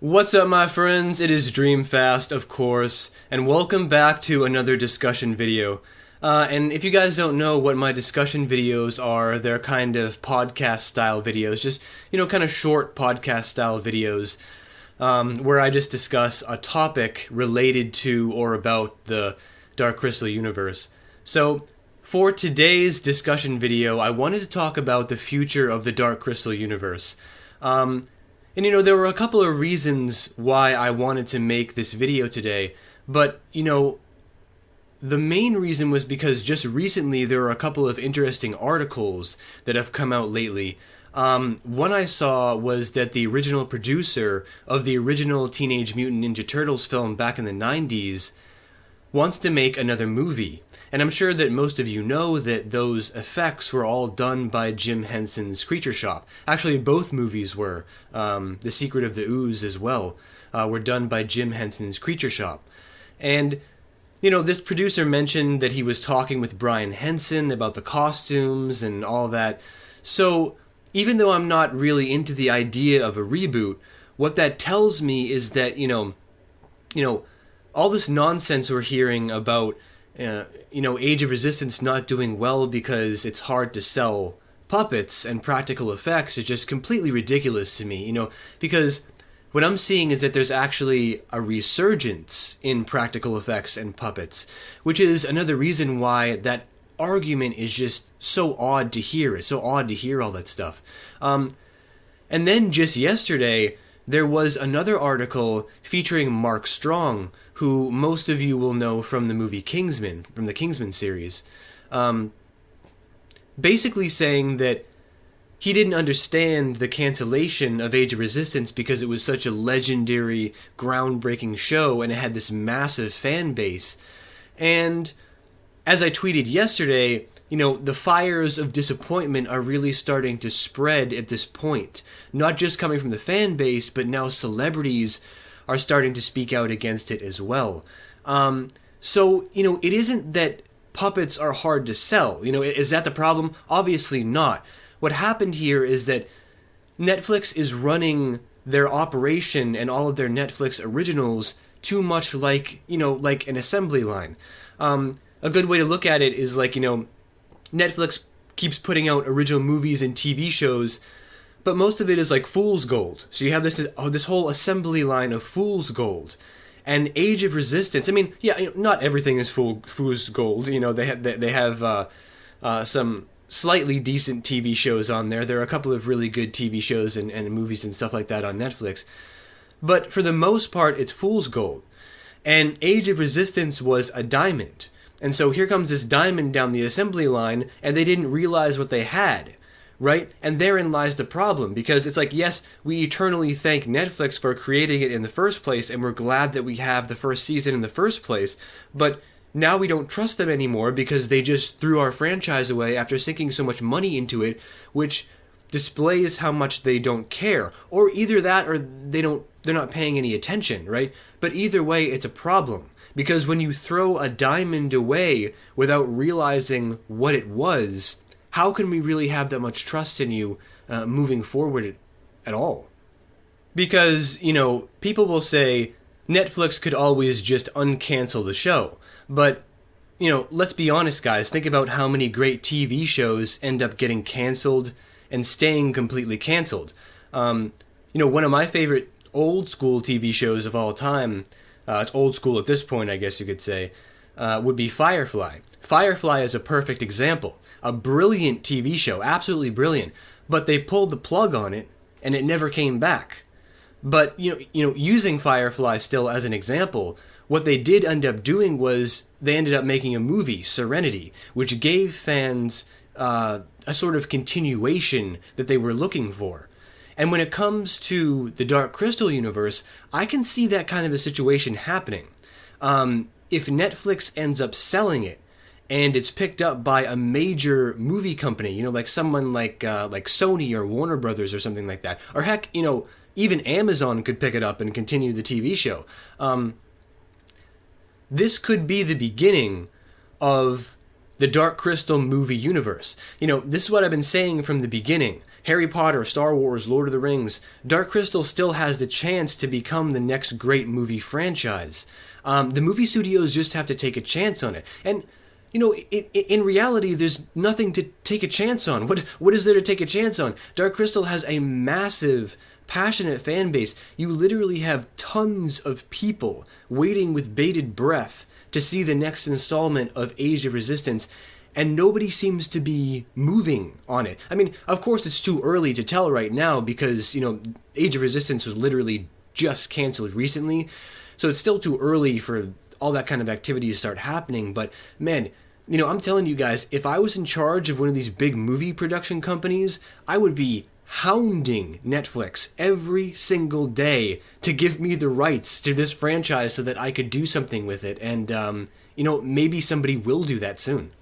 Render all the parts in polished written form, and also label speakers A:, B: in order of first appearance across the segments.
A: What's up, my friends? It is Dreamfast, of course, and welcome back to another discussion video. And if you guys don't know what my discussion videos are, they're kind of podcast-style videos, just, kind of short podcast-style videos, where I just discuss a topic related to or about the Dark Crystal universe. So, for today's discussion video, I wanted to talk about the future of the Dark Crystal universe. And there were a couple of reasons why I wanted to make this video today, but, the main reason was because just recently there were a couple of interesting articles that have come out lately. One I saw was that the original producer of the original Teenage Mutant Ninja Turtles film back in the 90s wants to make another movie. And I'm sure that most of you know that those effects were all done by Jim Henson's Creature Shop. Actually, both movies were. The Secret of the Ooze as well were done by Jim Henson's Creature Shop. And, this producer mentioned that he was talking with Brian Henson about the costumes and all that. So, even though I'm not really into the idea of a reboot, what that tells me is that, all this nonsense we're hearing about Age of Resistance not doing well because it's hard to sell puppets and practical effects is just completely ridiculous to me, because what I'm seeing is that there's actually a resurgence in practical effects and puppets, which is another reason why that argument is just so odd to hear. It's so odd to hear all that stuff. And then just yesterday, there was another article featuring Mark Strong, who most of you will know from the movie Kingsman, from the Kingsman series, basically saying that he didn't understand the cancellation of Age of Resistance because it was such a legendary, groundbreaking show and it had this massive fan base. And as I tweeted yesterday, the fires of disappointment are really starting to spread at this point. Not just coming from the fan base, but now celebrities are starting to speak out against it as well. So, it isn't that puppets are hard to sell. Is that the problem? Obviously not. What happened here is that Netflix is running their operation and all of their Netflix originals too much like an assembly line. A good way to look at it is Netflix keeps putting out original movies and TV shows, but most of it is like fool's gold. So you have this whole assembly line of fool's gold. And Age of Resistance, not everything is fool's gold. They have some slightly decent TV shows on there. There are a couple of really good TV shows and movies and stuff like that on Netflix. But for the most part, it's fool's gold. And Age of Resistance was a diamond. And so here comes this diamond down the assembly line, and they didn't realize what they had, right? And therein lies the problem, because it's like, yes, we eternally thank Netflix for creating it in the first place, and we're glad that we have the first season in the first place, but now we don't trust them anymore because they just threw our franchise away after sinking so much money into it, which displays how much they don't care. Or either that or they're not paying any attention, right? But either way, it's a problem. Because when you throw a diamond away without realizing what it was, how can we really have that much trust in you moving forward at all? Because, people will say Netflix could always just uncancel the show. But, let's be honest, guys. Think about how many great TV shows end up getting canceled and staying completely canceled. One of my favorite old school TV shows of all time, it's old school at this point, I guess you could say, would be Firefly. Firefly is a perfect example. A brilliant TV show, absolutely brilliant. But they pulled the plug on it, and it never came back. But, using Firefly still as an example, what they did end up doing was they ended up making a movie, Serenity, which gave fans a sort of continuation that they were looking for. And when it comes to the Dark Crystal universe, I can see that kind of a situation happening. If Netflix ends up selling it, and it's picked up by a major movie company, like someone like Sony or Warner Brothers or something like that, or heck, even Amazon could pick it up and continue the TV show. This could be the beginning of the Dark Crystal movie universe. This is what I've been saying from the beginning. Harry Potter, Star Wars, Lord of the Rings, Dark Crystal still has the chance to become the next great movie franchise. The movie studios just have to take a chance on it. And, you know, in reality, there's nothing to take a chance on. What is there to take a chance on? Dark Crystal has a massive, passionate fan base. You literally have tons of people waiting with bated breath to see the next installment of Age of Resistance, and nobody seems to be moving on it. I mean, of course it's too early to tell right now because, you know, Age of Resistance was literally just canceled recently, so it's still too early for all that kind of activity to start happening. But man, you know, I'm telling you guys, if I was in charge of one of these big movie production companies, I would be hounding Netflix every single day to give me the rights to this franchise so that I could do something with it. And, you know, maybe somebody will do that soon.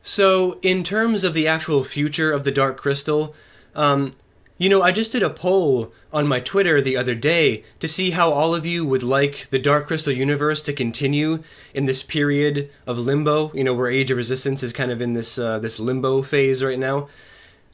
A: So, in terms of the actual future of the Dark Crystal, you know, I just did a poll on my Twitter the other day to see how all of you would like the Dark Crystal universe to continue in this period of limbo, you know, where Age of Resistance is kind of in this limbo phase right now.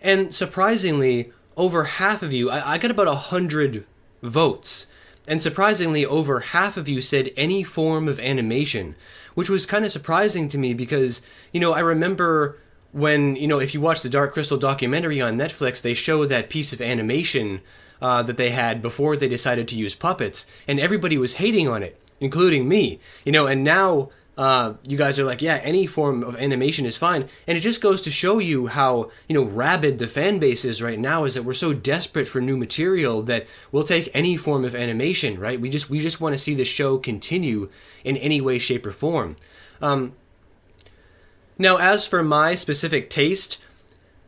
A: And surprisingly, over half of you, I got about 100 votes, and surprisingly, over half of you said any form of animation, which was kind of surprising to me because, you know, I remember when, you know, if you watch the Dark Crystal documentary on Netflix, they show that piece of animation that they had before they decided to use puppets, and everybody was hating on it, including me, you know, and now you guys are like, yeah, any form of animation is fine. And it just goes to show you how, you know, rabid the fan base is right now, is that we're so desperate for new material that we'll take any form of animation, right? We just want to see the show continue in any way, shape, or form. Now, as for my specific taste,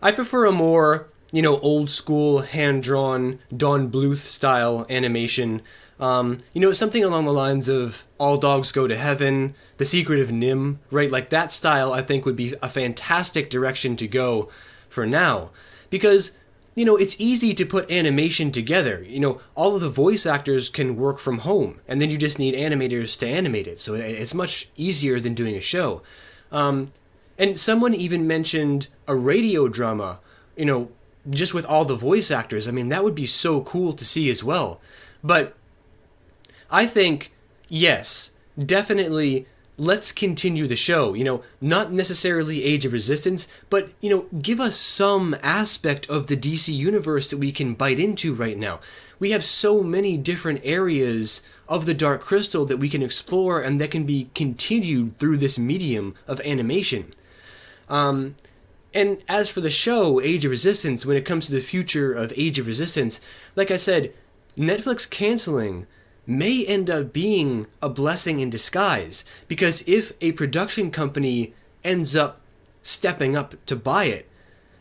A: I prefer a more, you know, old school, hand-drawn, Don Bluth style animation. You know, something along the lines of All Dogs Go to Heaven, The Secret of Nim, right? Like that style I think would be a fantastic direction to go for now. Because, you know, it's easy to put animation together. You know, all of the voice actors can work from home, and then you just need animators to animate it. So it's much easier than doing a show. And someone even mentioned a radio drama, you know, just with all the voice actors. I mean, that would be so cool to see as well. But I think, yes, definitely, let's continue the show. You know, not necessarily Age of Resistance, but, you know, give us some aspect of the DC universe that we can bite into right now. We have so many different areas of the Dark Crystal that we can explore and that can be continued through this medium of animation. And as for the show, Age of Resistance, when it comes to the future of Age of Resistance, like I said, Netflix canceling may end up being a blessing in disguise, because if a production company ends up stepping up to buy it,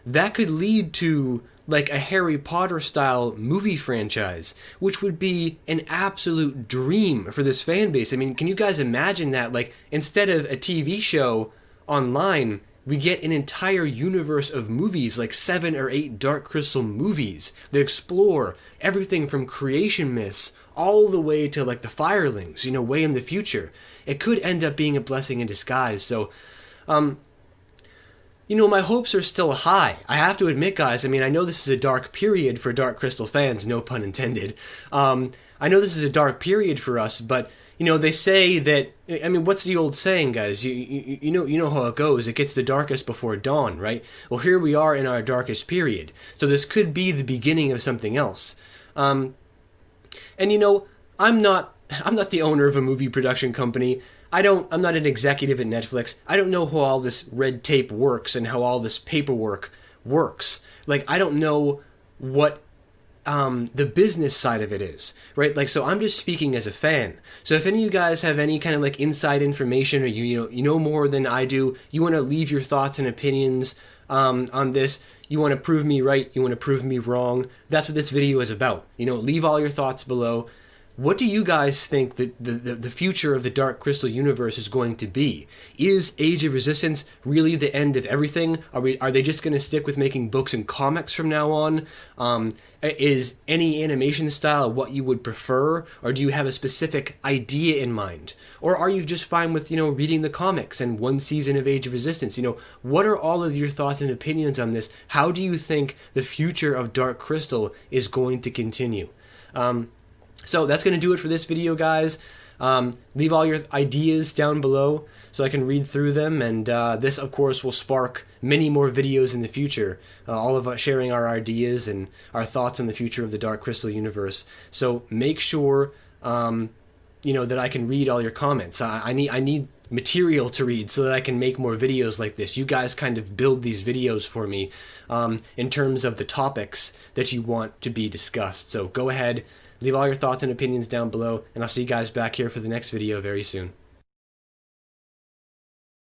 A: that could lead to like a Harry Potter style movie franchise, which would be an absolute dream for this fan base. I mean, can you guys imagine that? Like, instead of a TV show online, we get an entire universe of movies, like 7 or 8 Dark Crystal movies that explore everything from creation myths all the way to like the Firelings, you know, way in the future. It could end up being a blessing in disguise. So, you know, my hopes are still high. I have to admit, guys, I mean, I know this is a dark period for Dark Crystal fans, no pun intended. I know this is a dark period for us, but, you know, they say that, I mean, what's the old saying, guys? You know how it goes. It gets the darkest before dawn, right? Well, here we are in our darkest period. So this could be the beginning of something else. And, you know, I'm not the owner of a movie production company. I'm not an executive at Netflix. I don't know how all this red tape works and how all this paperwork works. Like, I don't know what the business side of it is, right? Like, so I'm just speaking as a fan. So if any of you guys have any kind of like inside information, or you know more than I do, you want to leave your thoughts and opinions on this, you want to prove me right, you want to prove me wrong, that's what this video is about. You know, leave all your thoughts below. what do you guys think the future of the Dark Crystal universe is going to be? Is Age of Resistance really the end of everything? Are they just going to stick with making books and comics from now on? Is any animation style what you would prefer, or do you have a specific idea in mind? Or are you just fine with, reading the comics and one season of Age of Resistance? What are all of your thoughts and opinions on this? How do you think the future of Dark Crystal is going to continue? So that's going to do it for this video, guys. Leave all your ideas down below so I can read through them, and this, of course, will spark many more videos in the future, all of us sharing our ideas and our thoughts on the future of the Dark Crystal universe. So make sure, that I can read all your comments. I need material to read so that I can make more videos like this. You guys kind of build these videos for me in terms of the topics that you want to be discussed. So go ahead, leave all your thoughts and opinions down below, and I'll see you guys back here for the next video very soon.